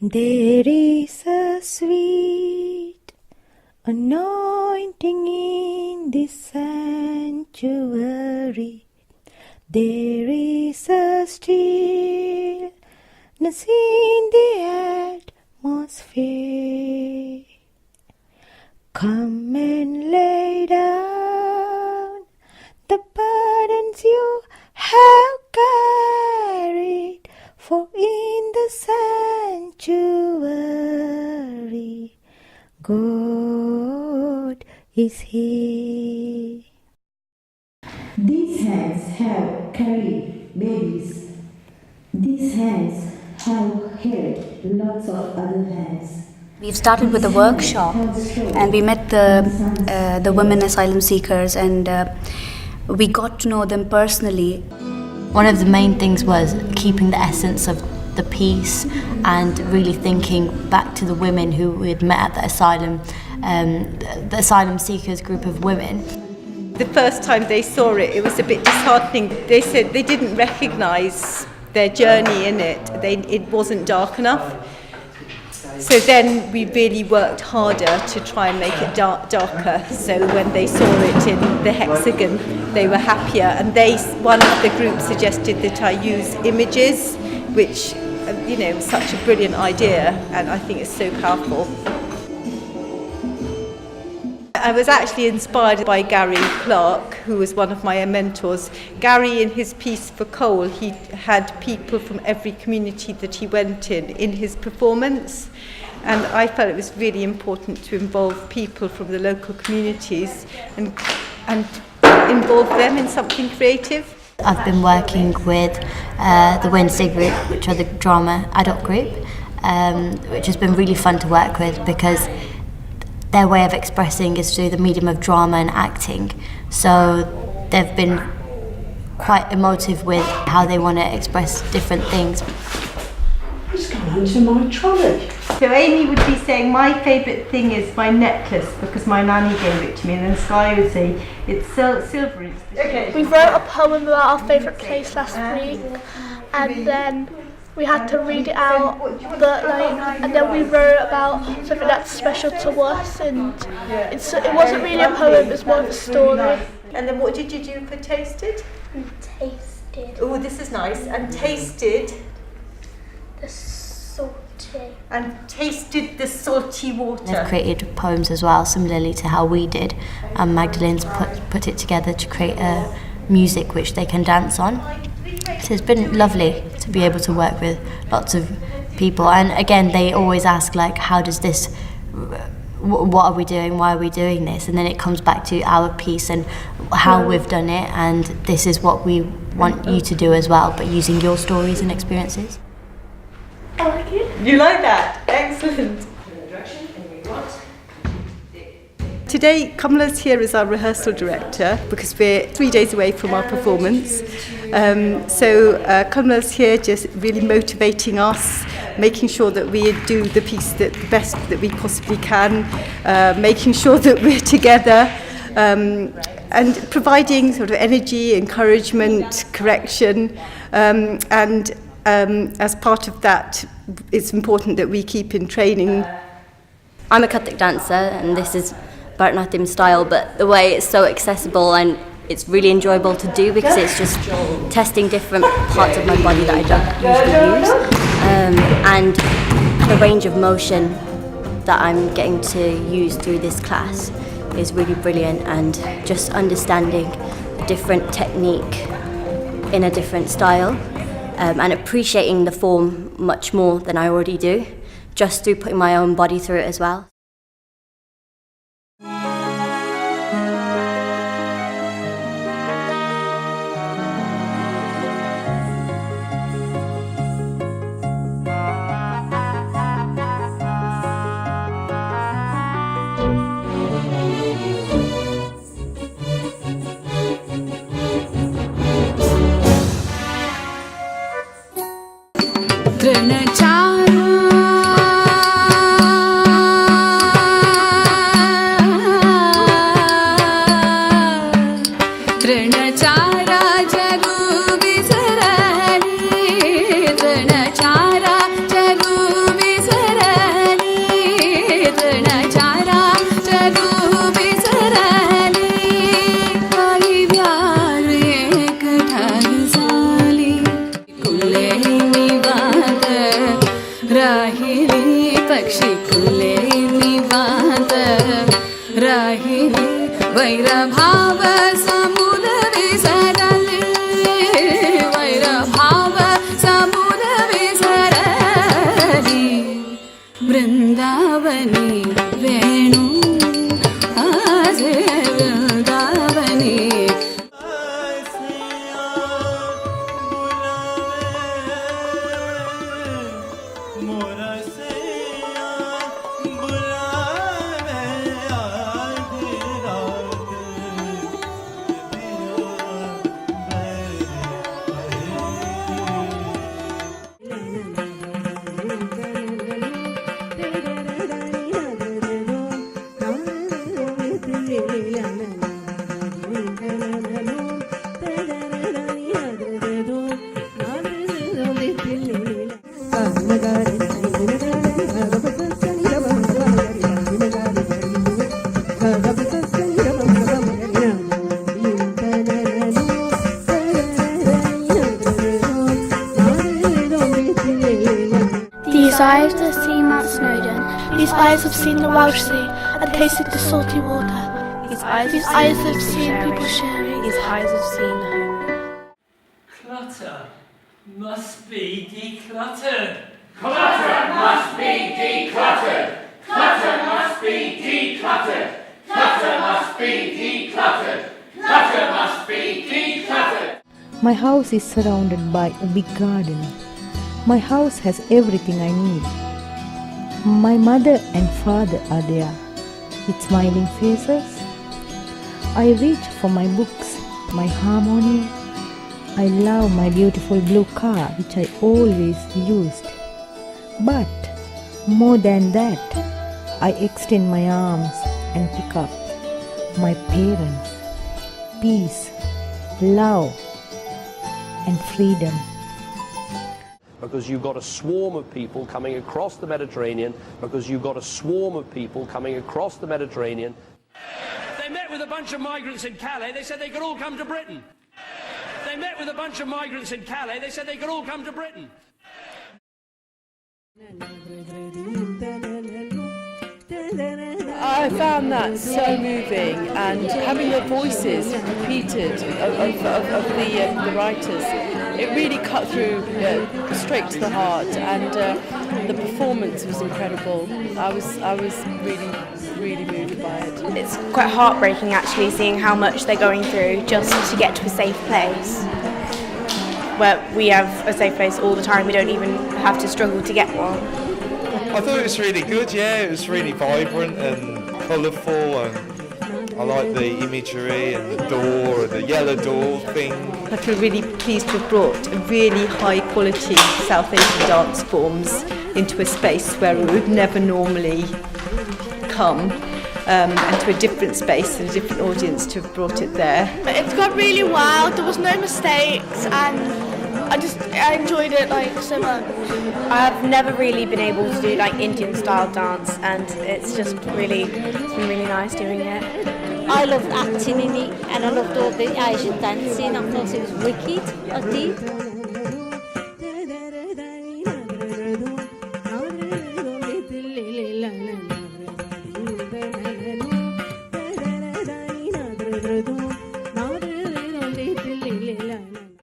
There is a sweet anointing in this sanctuary. There is a stillness in the atmosphere. Come and lay down the burdens you have carried, for in the sanctuary, God is here. These hands have carried babies. These hands have held lots of other hands. We've started with a workshop and we met the women asylum seekers and we got to know them personally. One of the main things was keeping the essence of the piece and really thinking back to the women who we had met at the asylum seekers group of women. The first time they saw it, it was a bit disheartening. They said they didn't recognise their journey in it. It wasn't dark enough. So then we really worked harder to try and make it darker. So when they saw it in the hexagon, they were happier. And one of the groups suggested that I use images, which, was such a brilliant idea, and I think it's so powerful. I was actually inspired by Gary Clarke, who was one of my mentors. Gary, in his piece for Cole, he had people from every community that he went in his performance. And I felt it was really important to involve people from the local communities and involve them in something creative. I've been working with the Wednesday group, which are the drama adult group, which has been really fun to work with because their way of expressing is through the medium of drama and acting. So they've been quite emotive with how they want to express different things. It's gone into my trolley. So Amy would be saying, my favourite thing is my necklace because my nanny gave it to me, and then Sky would say, it's silver. Okay. We wrote a poem about our favourite place last week, and then we had to read it out, and then we wrote about something that's special to us, and it wasn't really a poem, it was more of a story. And then what did you do for tasted? We tasted. Oh, this is nice. And tasted? The salty. And tasted the salty water. They've created poems as well, similarly to how we did, and Magdalene's put it together to create a music which they can dance on. So it's been lovely to be able to work with lots of people, and again they always ask how does this, what are we doing, why are we doing this, and then it comes back to our piece and how we've done it, and this is what we want you to do as well, but using your stories and experiences. I like it. You like that? Excellent. Today, Kamala's here as our rehearsal director because we're 3 days away from our performance. So Kamala's here just really motivating us, making sure that we do the piece the best that we possibly can, making sure that we're together, and providing sort of energy, encouragement, correction, and as part of that, it's important that we keep in training. I'm a Kathak dancer, and this is Bharatanatyam style, but the way it's so accessible and it's really enjoyable to do because it's just testing different parts of my body that I don't usually use, and the range of motion that I'm getting to use through this class is really brilliant, and just understanding a different technique in a different style, and appreciating the form much more than I already do, just through putting my own body through it as well. राहिली पक्षी फुले निवांत राहिली वैरभाव समुद विसरले वैरभाव समुद विसरली वृंदावनी वेणु आज Vrindavani These eyes have seen Mount Snowdon. These eyes have seen the Welsh Sea and tasted the salty water. These eyes have seen people sharing. These eyes have seen home. Clutter must be decluttered. Clutter must be decluttered. Clutter must be decluttered. Clutter must be decluttered. Clutter must be decluttered. My house is surrounded by a big garden. My house has everything I need. My mother and father are there with smiling faces. I reach for my books, my harmonium. I love my beautiful blue car which I always used. But more than that, I extend my arms and pick up my parents, peace, love and freedom. Because you've got a swarm of people coming across the Mediterranean, because you've got a swarm of people coming across the Mediterranean. They met with a bunch of migrants in Calais, they said they could all come to Britain. They met with a bunch of migrants in Calais, they said they could all come to Britain. I found that so moving, and having the voices repeated of the writers, it really cut through straight to the heart, and the performance was incredible. I was really moved by it. It's quite heartbreaking actually seeing how much they're going through just to get to a safe place. Where we have a safe place all the time, we don't even have to struggle to get one. I thought it was really good, yeah, it was really vibrant and colourful, and I like the imagery and the door and the yellow door thing. I feel really pleased to have brought really high quality South Asian dance forms into a space where it would never normally come, and to a different space and a different audience to have brought it there. It's got really wild, there was no mistakes, and I enjoyed it so much. I've never really been able to do Indian style dance, and it's been really nice doing it. I loved acting in it, and I loved all the Asian dancing. I thought it was wicked, I did.